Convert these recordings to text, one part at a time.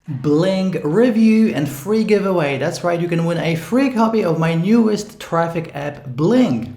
Bling review and free giveaway. That's right, you can win a free copy of my newest traffic app, Bling.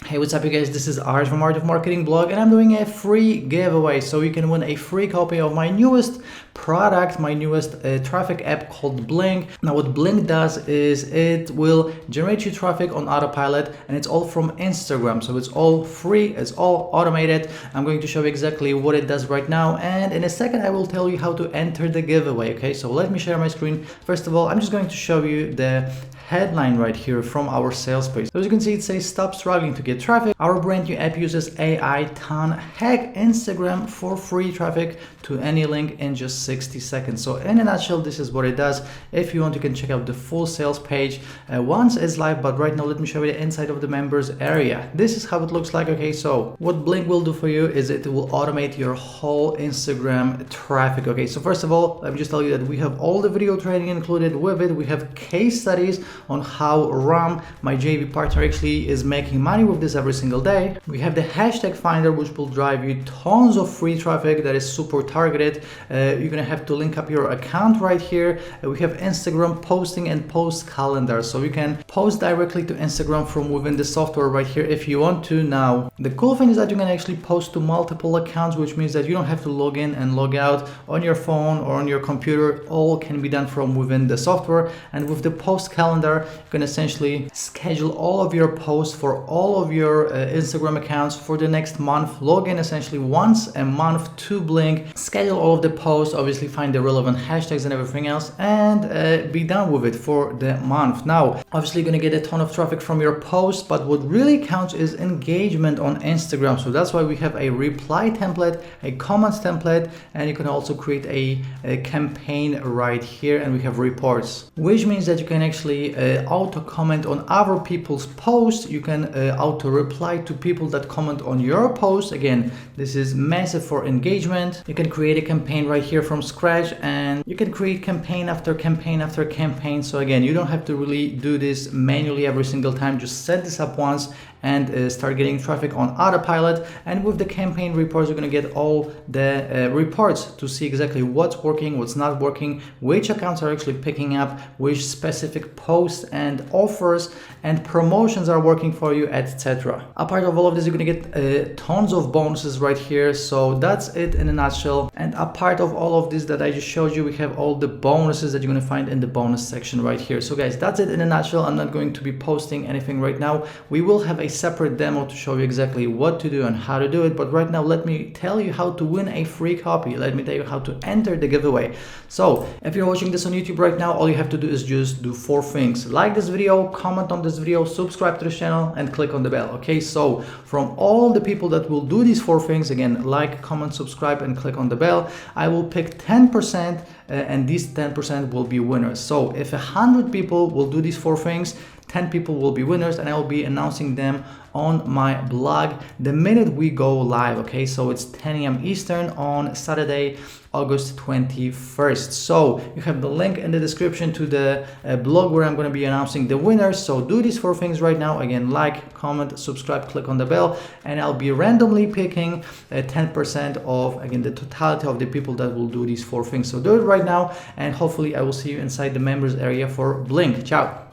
Hey, what's up you guys, this is Art from Art of Marketing blog, and I'm doing a free giveaway so you can win a free copy of my newest product, my newest traffic app called Bling. Now what Bling does is it will generate you traffic on autopilot, and it's all from Instagram, so it's all free, it's all automated. I'm going to show you exactly what it does right now, and in a second I will tell you how to enter the giveaway. Okay, so let me share my screen. First of all, I'm just going to show you the headline right here from our sales page. So as you can see, it says stop struggling to get traffic. Our brand new app uses AI to hack Instagram for free traffic to any link in just 60 seconds. So in a nutshell, this is what it does. If you want, you can check out the full sales page once it's live, but right now let me show you the inside of the members area. This is how it looks like. Okay, so what Bling will do for you is it will automate your whole Instagram traffic. Okay, so first of all, let me just tell you that we have all the video training included with it. We have case studies on how Ram, my JV partner, actually is making money with this every single day. We have the hashtag finder, which will drive you tons of free traffic that is super targeted. You're gonna have to link up your account right here. We have Instagram posting and post calendar, so you can post directly to Instagram from within the software right here if you want to. Now the cool thing is that you can actually post to multiple accounts, which means that you don't have to log in and log out on your phone or on your computer. All can be done from within the software. And with the post calendar, you can essentially schedule all of your posts for all of your Instagram accounts for the next month. Log in essentially once a month to Bling, schedule all of the posts, obviously find the relevant hashtags and everything else, and be done with it for the month. Now, obviously you're gonna get a ton of traffic from your posts, but what really counts is engagement on Instagram. So that's why we have a reply template, a comments template, and you can also create a campaign right here, and we have reports, which means that you can actually auto comment on other people's posts. You can auto reply to people that comment on your post. Again, this is massive for engagement. You can create a campaign right here from scratch, and you can create campaign after campaign after campaign. So again, you don't have to really do this manually every single time. Just set this up once and start getting traffic on autopilot. And with the campaign reports, you're going to get all the reports to see exactly what's working, what's not working, which accounts are actually picking up, which specific posts and offers and promotions are working for you, etc. Apart of all of this, you're going to get tons of bonuses right here. So that's it in a nutshell. And apart of all of this that I just showed you, we have all the bonuses that you're going to find in the bonus section right here. So guys, that's it in a nutshell. I'm not going to be posting anything right now. We will have a separate demo to show you exactly what to do and how to do it, but right now let me tell you how to win a free copy. Let me tell you how to enter the giveaway. So if you're watching this on YouTube right now, all you have to do is just do 4 things: like this video, comment on this video, subscribe to the channel, and click on the bell. Okay, so from all the people that will do these 4 things, again, like, comment, subscribe, and click on the bell, I will pick 10%, and these 10% will be winners. So if 100 people will do these 4 things, 10 people will be winners, and I will be announcing them on my blog the minute we go live. Okay, so it's 10 a.m. Eastern on Saturday, August 21st. So you have the link in the description to the blog where I'm going to be announcing the winners. So do these 4 things right now. Again, like, comment, subscribe, click on the bell, and I'll be randomly picking 10% of, again, the totality of the people that will do these 4 things. So do it right now, and hopefully I will see you inside the members area for Bling. Ciao.